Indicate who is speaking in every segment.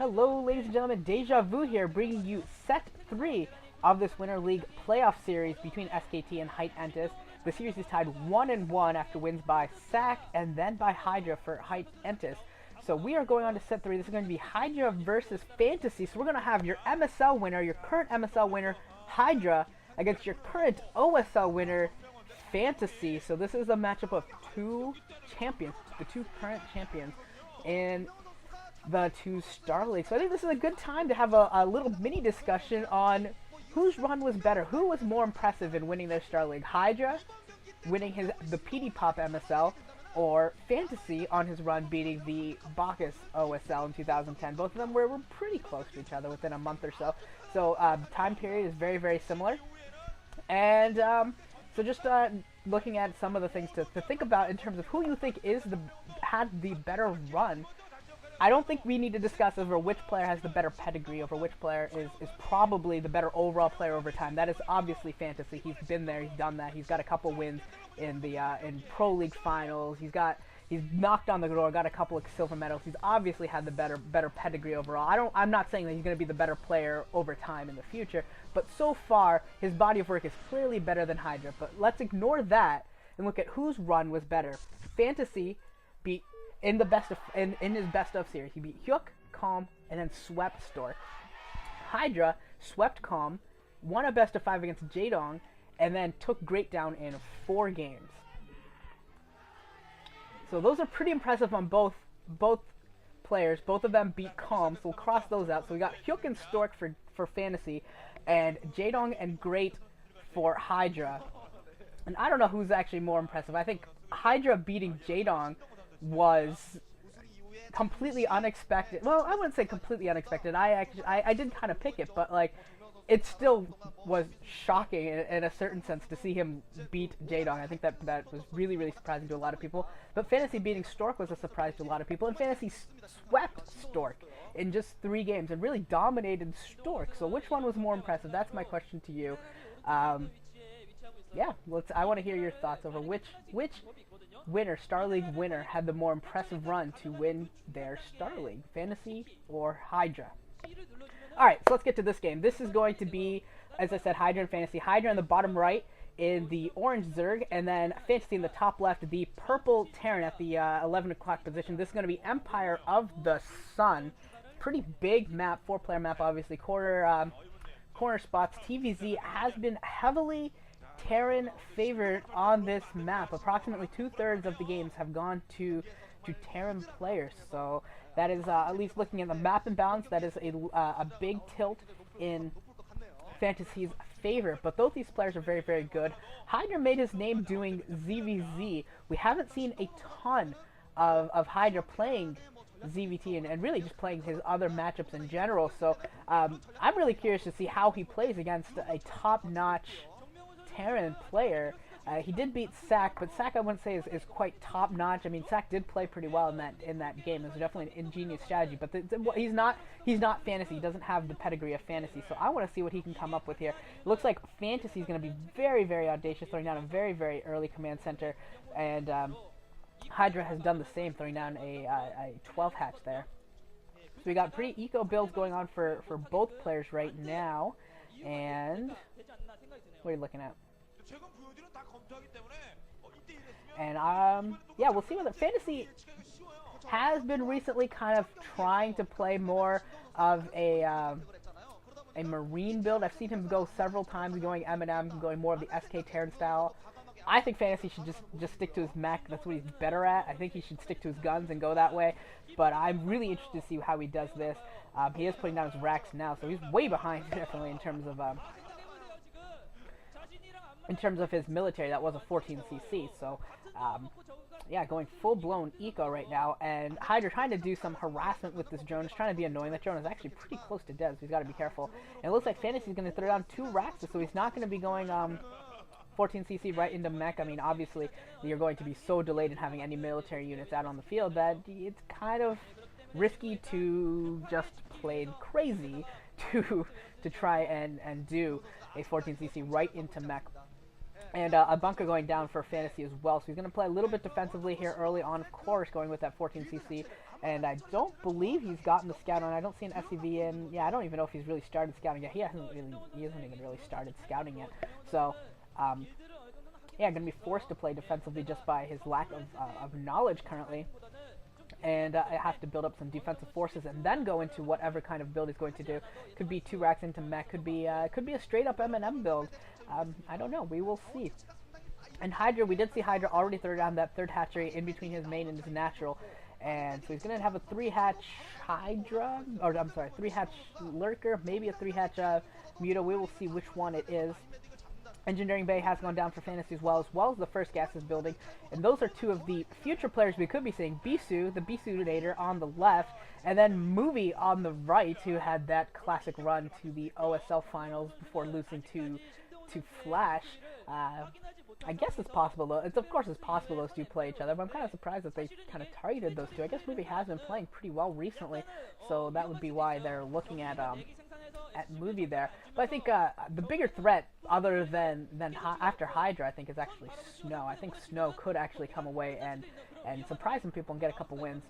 Speaker 1: Hello, ladies and gentlemen, Deja Vu here, bringing you set 3 of this Winter League playoff series between SKT and Hite Entus. The series is tied 1-1 after wins by SAC and then by Hydra for Hite Entus. So we are going on to set 3. This is going to be Hydra versus Fantasy. So we're going to have your MSL winner, your current MSL winner, Hydra, against your current OSL winner, Fantasy. So this is a matchup of two champions, the two current champions in the two Star Leagues. So I think this is a good time to have a little mini discussion on whose run was better, who was more impressive in winning their Star League. Hydra winning the PD Pop MSL, or Fantasy on his run beating the Bacchus OSL in 2010. Both of them were pretty close to each other within a month or so. So time period is very, very similar. And so just looking at some of the things to think about in terms of who you think had the better run. I don't think we need to discuss over which player has the better pedigree, over which player is probably the better overall player over time. That is obviously Fantasy. He's been there, he's done that. He's got a couple wins in the in Pro League finals. He's knocked on the door, got a couple of silver medals. He's obviously had the better pedigree overall. I'm not saying that he's going to be the better player over time in the future, but so far his body of work is clearly better than Hydra. But let's ignore that and look at whose run was better. Fantasy beat in his best of series. He beat Hyuk, Calm, and then swept Stork. Hydra swept Calm, won a best of 5 against Jaedong, and then took Great down in 4 games. So those are pretty impressive on both players. Both of them beat Calm, so we'll cross those out. So we got Hyuk and Stork for Fantasy, and Jaedong and Great for Hydra. And I don't know who's actually more impressive. I think Hydra beating Jaedong was completely unexpected. Well, I wouldn't say completely unexpected. I did kind of pick it, but like it still was shocking in a certain sense to see him beat Jaedong. I think that was really, really surprising to a lot of people. But Fantasy beating Stork was a surprise to a lot of people, and Fantasy swept Stork in just 3 games and really dominated Stork. So which one was more impressive? That's my question to you. Yeah, I want to hear your thoughts over which Star League winner had the more impressive run to win their Star League, Fantasy or Hydra. Alright, so let's get to this game. This is going to be, as I said, Hydra and Fantasy. Hydra in the bottom right in the orange Zerg, and then Fantasy in the top left, the purple Terran at the 11 o'clock position. This is going to be Empire of the Sun. Pretty big map, 4-player map, obviously. Corner spots. TVZ has been heavily Terran favored on this map. Approximately 2/3 of the games have gone to Terran players. So that is, at least looking at the map imbalance, that is a big tilt in Fantasy's favor. But both these players are very, very good. Hydra made his name doing ZVZ. We haven't seen a ton of Hydra playing ZVT and really just playing his other matchups in general. So I'm really curious to see how he plays against a top-notch Terran player. He did beat SAC, but SAC I wouldn't say is quite top-notch. I mean, SAC did play pretty well in that game. It was definitely an ingenious strategy, but he's not Fantasy. He doesn't have the pedigree of Fantasy, so I want to see what he can come up with here. It looks like Fantasy is going to be very, very audacious, throwing down a very, very early command center, and Hydra has done the same, throwing down a 12 hatch there. So we got pretty eco builds going on for both players right now, and what are you looking at? And yeah, we'll see whether Fantasy has been recently kind of trying to play more of a Marine build. I've seen him go several times going M&M, going more of the SK Terran style. I think Fantasy should just stick to his mech. That's what he's better at. I think he should stick to his guns and go that way. But I'm really interested to see how he does this. He is putting down his racks now, so he's way behind definitely in terms of his military. That was a 14cc, so yeah, going full-blown eco right now, and Hydra trying to do some harassment with this drone. He's trying to be annoying. That drone is actually pretty close to dead, so he's got to be careful. And it looks like Fantasy's going to throw down 2 racks, so he's not going to be going 14cc right into mech. I mean, obviously, you're going to be so delayed in having any military units out on the field that it's kind of risky to just play crazy to try and do a 14cc right into mech. And a bunker going down for Fantasy as well. So he's going to play a little bit defensively here early on, of course, going with that 14cc. And I don't believe he's gotten the scout on. I don't see an SCV in. Yeah, I don't even know if he's really started scouting yet. He hasn't even really started scouting yet. So, yeah, going to be forced to play defensively just by his lack of knowledge currently. And I have to build up some defensive forces and then go into whatever kind of build he's going to do. Could be 2 racks into mech. Could be a straight up M&M build. I don't know. We will see. And Hydra, we did see Hydra already throw down that 3rd hatchery in between his main and his natural. And so he's going to have a 3-hatch Hydra, or I'm sorry, 3-hatch Lurker, maybe a 3-hatch Muta. We will see which one it is. Engineering Bay has gone down for Fantasy as well as the first gases building. And those are 2 of the future players we could be seeing. Bisu, the Bisu-nator on the left, and then Movie on the right, who had that classic run to the OSL finals before losing to Flash. I guess it's possible, though. Of course it's possible those 2 play each other, but I'm kind of surprised that they kind of targeted those 2. I guess Movie has been playing pretty well recently, so that would be why they're looking at Movie there. But I think the bigger threat, other than after Hydra, I think is actually Snow. I think Snow could actually come away and surprise some people and get a couple wins.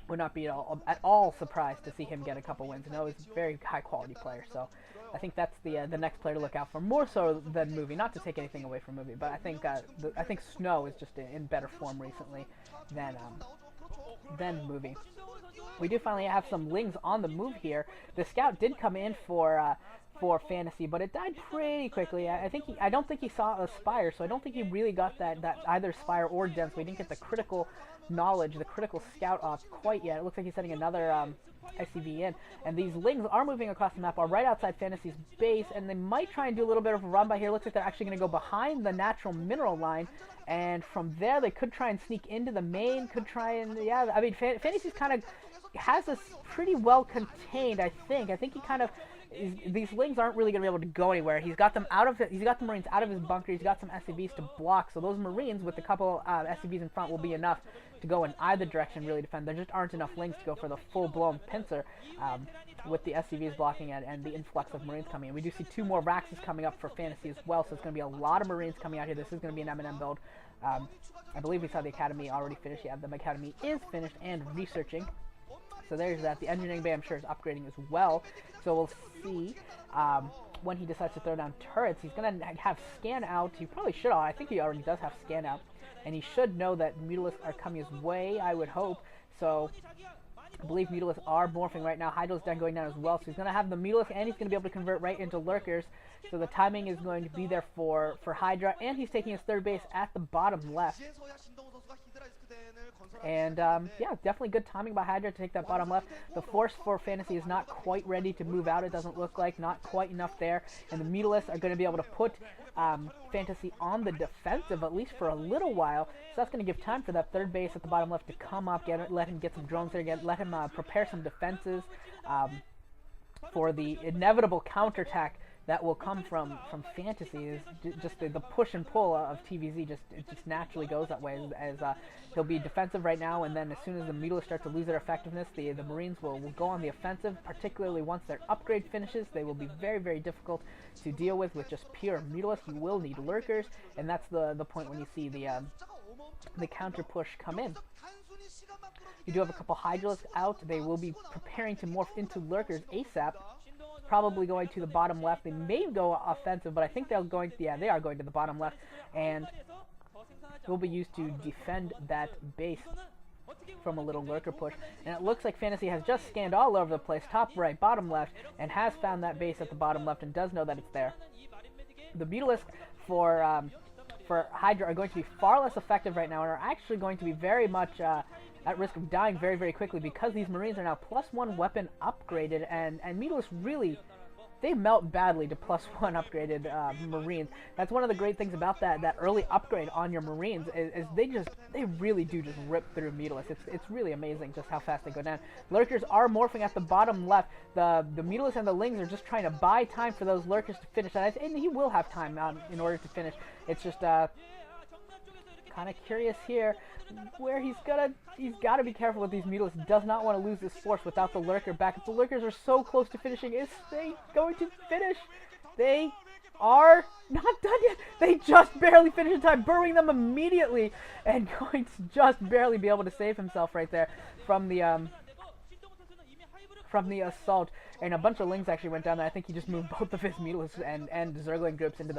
Speaker 1: Would not be at all surprised to see him get a couple wins. Snow is a very high quality player, so I think that's the next player to look out for, more so than Movie. Not to take anything away from Movie, but I think Snow is just in better form recently than Movie. We do finally have some Lings on the move here. The scout did come in for Fantasy, but it died pretty quickly. I don't think he saw a Spire, so I don't think he really got that either Spire or Dense. We didn't get the critical knowledge, the critical scout off quite yet. It looks like he's setting another SCV in, and these Lings are moving across the map, are right outside Fantasy's base, and they might try and do a little bit of a run by here. Looks like they're actually going to go behind the natural mineral line, and from there they could try and sneak into the main, could try and, yeah, I mean, Fantasy's kind of has us pretty well contained, I think. I think he kind of these Lings aren't really going to be able to go anywhere. He's got the Marines out of his bunker. He's got some SCVs to block. So those Marines with a couple SCVs in front will be enough to go in either direction, really defend. There just aren't enough Lings to go for the full-blown pincer with the SCVs blocking it and the influx of Marines coming in. We do see 2 more Raxes coming up for Fantasy as well, so it's going to be a lot of Marines coming out here. This is going to be an M&M build. I believe we saw the Academy already finished. Yeah, the Academy is finished and researching. So there's that. The Engineering Bay, I'm sure, is upgrading as well. So we'll see when he decides to throw down turrets. He's going to have scan out. He probably should. I think he already does have scan out. And he should know that Mutalisks are coming his way, I would hope. So I believe Mutalisks are morphing right now. Hydra's done going down as well. So he's going to have the Mutalisk, and he's going to be able to convert right into Lurkers. So the timing is going to be there for Hydra. And he's taking his 3rd base at the bottom left. And, yeah, definitely good timing by Hydra to take that bottom left. The force for Fantasy is not quite ready to move out, it doesn't look like. Not quite enough there. And the Mutalisks are going to be able to put Fantasy on the defensive, at least for a little while. So that's going to give time for that 3rd base at the bottom left to come up, let him get some drones there, let him prepare some defenses for the inevitable counterattack that will come from Fantasy. Is just the push and pull of TVZ. It just naturally goes that way. As he'll be defensive right now, and then as soon as the Mutalisks start to lose their effectiveness, the Marines will go on the offensive. Particularly once their upgrade finishes, they will be very, very difficult to deal with just pure Mutalisks. You will need Lurkers, and that's the point when you see the counter push come in. You do have a couple Hydralisks out. They will be preparing to morph into Lurkers ASAP. Probably going to the bottom left. They may go offensive, but I think they're going. Yeah, they are going to the bottom left, and will be used to defend that base from a little Lurker push. And it looks like Fantasy has just scanned all over the place, top right, bottom left, and has found that base at the bottom left and does know that it's there. The Mutalisks for Hydra are going to be far less effective right now, and are actually going to be very much at risk of dying very, very quickly, because these Marines are now +1 weapon upgraded, and Mutalisks really, they melt badly to +1 upgraded Marines. That's one of the great things about that early upgrade on your Marines is they really do just rip through Mutalisks. It's really amazing just how fast they go down. Lurkers are morphing at the bottom left. The Mutalisks and the Lings are just trying to buy time for those Lurkers to finish, and he will have time in order to finish. It's just kind of curious here where he's got to be careful with these Mutalisks. Does not want to lose this force without the Lurker back. If the Lurkers are so close to finishing, is they going to finish? They are not done yet. They just barely finished in time, burrowing them immediately, and going to just barely be able to save himself right there from the assault. And a bunch of Lings actually went down there. I think he just moved both of his Mutalisks and Zergling groups into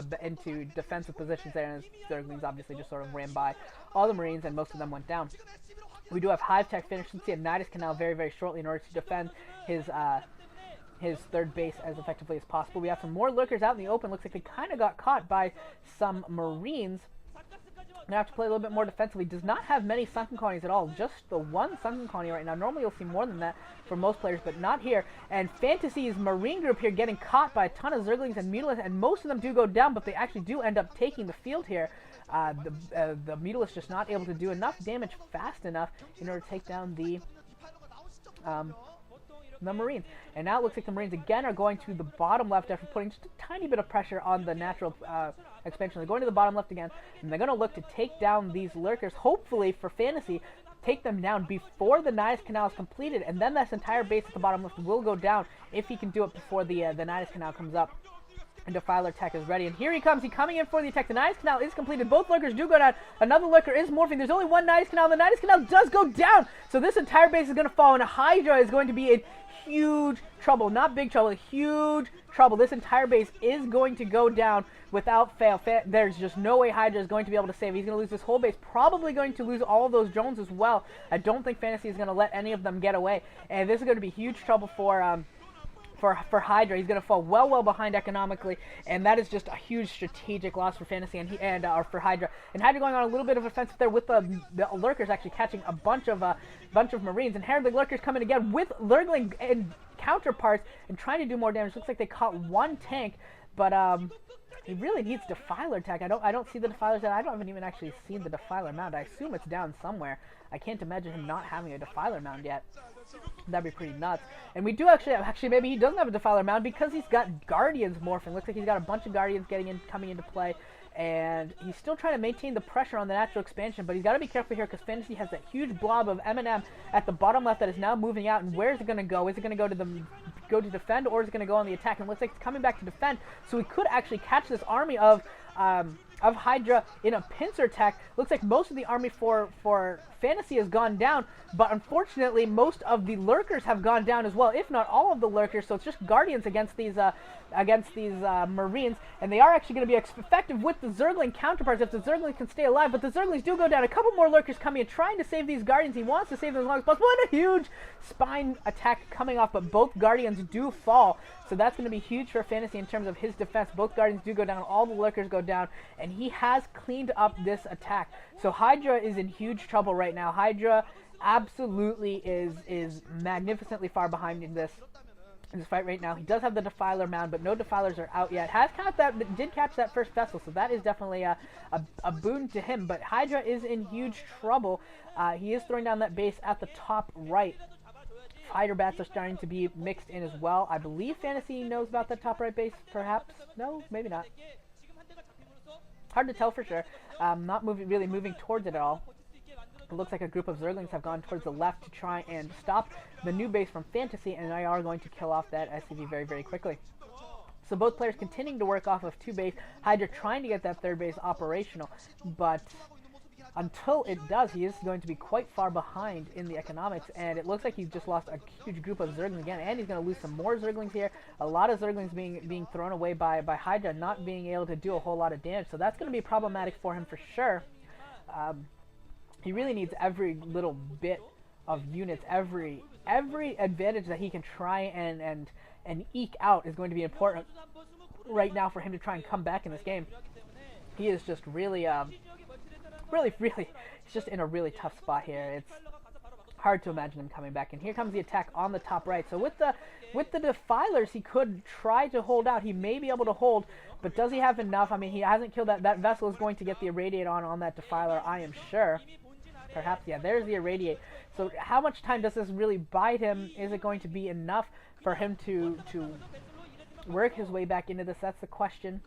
Speaker 1: defensive positions there, and his Zerglings obviously just sort of ran by all the Marines, and most of them went down. We do have Hive Tech finished. Let's see a Nidus Canal very, very shortly in order to defend his third base as effectively as possible. We have some more Lurkers out in the open. Looks like they kind of got caught by some Marines. Now have to play a little bit more defensively. Does not have many sunken colonies at all. Just the one sunken colony right now. Normally you'll see more than that for most players, but not here. And Fantasy's Marine group here getting caught by a ton of Zerglings and Mutalisks, and most of them do go down, but they actually do end up taking the field here. The Mutalisks just not able to do enough damage fast enough in order to take down the Marines. And now it looks like the Marines again are going to the bottom left after putting just a tiny bit of pressure on the natural expansion. They're going to the bottom left again, and they're going to look to take down these Lurkers, hopefully for Fantasy, take them down before the Nidus Canal is completed, and then this entire base at the bottom left will go down if he can do it before the Nidus Canal comes up. And Defiler Tech is ready, and here he comes. He's coming in for the attack. The Nidus Canal is completed. Both Lurkers do go down. Another Lurker is morphing. There's only one Nidus Canal. The Nidus Canal does go down, so this entire base is going to fall, and Hydra is going to be in huge trouble. Not big trouble, huge trouble. This entire base is going to go down without fail. There's just no way Hydra is going to be able to save. He's going to lose this whole base, probably going to lose all of those drones as well. I don't think Fantasy is going to let any of them get away, and this is going to be huge trouble for Hydra. He's going to fall well behind economically, and that is just a huge strategic loss for Fantasy and for Hydra. And Hydra going on a little bit of offensive there with the Lurkers actually catching a bunch of Marines, and here the Lurkers coming again with Lurgling and counterparts and trying to do more damage. Looks like they caught one tank, but he really needs Defiler Tech. I don't see the Defilers. I haven't even actually seen the Defiler mound. I assume it's down somewhere. I can't imagine him not having a Defiler mound yet. That'd be pretty nuts. And we do actually maybe he doesn't have a Defiler mound because he's got Guardians morphing. Looks like he's got a bunch of Guardians coming into play, and he's still trying to maintain the pressure on the natural expansion, but he's got to be careful here because Fantasy has that huge blob of M&M at the bottom left that is now moving out. And where is it going to go? Is it going to go to defend, or is it going to go on the attack? And it looks like it's coming back to defend, so we could actually catch this army of Hydra in a pincer attack. Looks like most of the army for Fantasy has gone down, but unfortunately most of the Lurkers have gone down as well, if not all of the Lurkers. So it's just Guardians against these Marines, and they are actually going to be effective with the Zergling counterparts if the Zerglings can stay alive. But the Zerglings do go down. A couple more Lurkers coming in, trying to save these Guardians. He wants to save them as long as possible. And a huge spine attack coming off, but both Guardians do fall. So that's going to be huge for Fantasy in terms of his defense. Both Guardians do go down, all the Lurkers go down, and he has cleaned up this attack. So Hydra is in huge trouble right now. Hydra absolutely is magnificently far behind in this fight right now. He does have the Defiler mound, but no Defilers are out yet. Did catch that first vessel, so that is definitely a boon to him. But Hydra is in huge trouble. He is throwing down that base at the top right. Fighter bats are starting to be mixed in as well. I believe Fantasy knows about that top right base, perhaps? No, maybe not. Hard to tell for sure. Not really moving towards it at all. It looks like a group of Zerglings have gone towards the left to try and stop the new base from Fantasy, and they are going to kill off that SCV very quickly. So both players continuing to work off of two base. Hydra trying to get that third base operational, but until it does, he is going to be quite far behind in the economics, and it looks like he's just lost a huge group of Zerglings again, and he's going to lose some more Zerglings here. A lot of Zerglings being thrown away by Hydra, not being able to do a whole lot of damage, so that's going to be problematic for him for sure. He really needs every little bit of units, every advantage that he can try and eke out is going to be important right now for him to try and come back in this game. He is just really, he's just in a really tough spot here. It's hard to imagine him coming back. And here comes the attack on the top right. So with the Defilers, he could try to hold out. He may be able to hold, but does he have enough? I mean, he hasn't killed that. That vessel is going to get the Irradiate on that Defiler, I am sure. Perhaps, yeah, there's the Irradiate. So how much time does this really buy him? Is it going to be enough for him to work his way back into this? That's the question.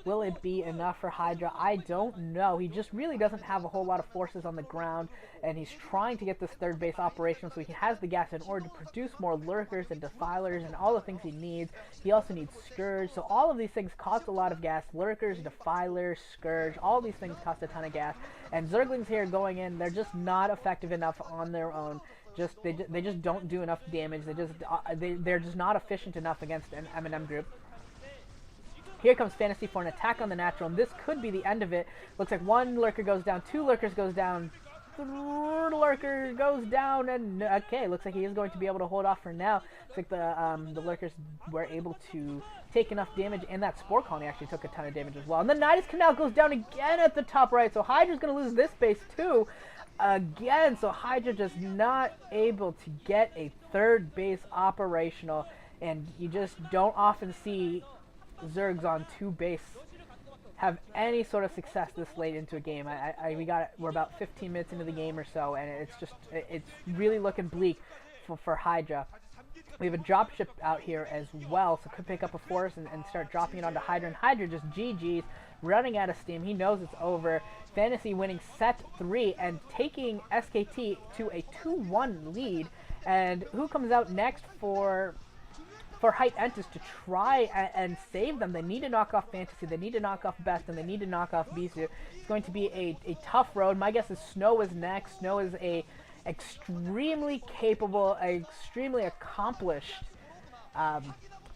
Speaker 1: Will it be enough for Hydra? I don't know. He just really doesn't have a whole lot of forces on the ground, and he's trying to get this third base operational so he has the gas in order to produce more lurkers and defilers and all the things he needs. He also needs Scourge, so all of these things cost a lot of gas. Lurkers, defilers, Scourge, all these things cost a ton of gas, and Zerglings here going in, they're just not effective enough on their own. They just don't do enough damage. They're just not efficient enough against an M&M group. Here comes Fantasy for an attack on the natural, and this could be the end of it. Looks like one lurker goes down, two lurkers goes down, third lurker goes down, and okay, looks like he is going to be able to hold off for now. Looks like the lurkers were able to take enough damage, and that Spore Colony actually took a ton of damage as well. And the Nidus Canal goes down again at the top right, so Hydra's going to lose this base too. Again, so Hydra just not able to get a third base operational, and you just don't often see Zergs on 2 base have any sort of success this late into a game. We're about 15 minutes into the game or so, and it's really looking bleak for Hydra. We have a dropship out here as well, so could pick up a force and start dropping it onto Hydra, and Hydra just GG's, running out of steam. He knows it's over. Fantasy winning set 3 and taking SKT to a 2-1 lead. And who comes out next for Hite Entus to try and save them? They need to knock off Fantasy, they need to knock off Best, and they need to knock off Bisu. It's going to be a tough road. My guess is Snow is next. Snow is a extremely capable, extremely accomplished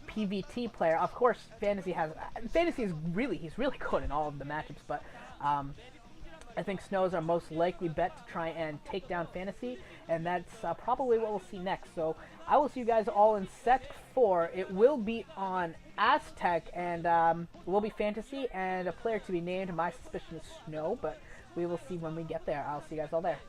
Speaker 1: PvT player. Of course, Fantasy is really good in all of the matchups, but I think Snow is our most likely bet to try and take down Fantasy, and that's probably what we'll see next. So I will see you guys all in set 4. It will be on Aztec, and will be Fantasy and a player to be named. My suspicion is Snow, but we will see when we get there. I'll see you guys all there.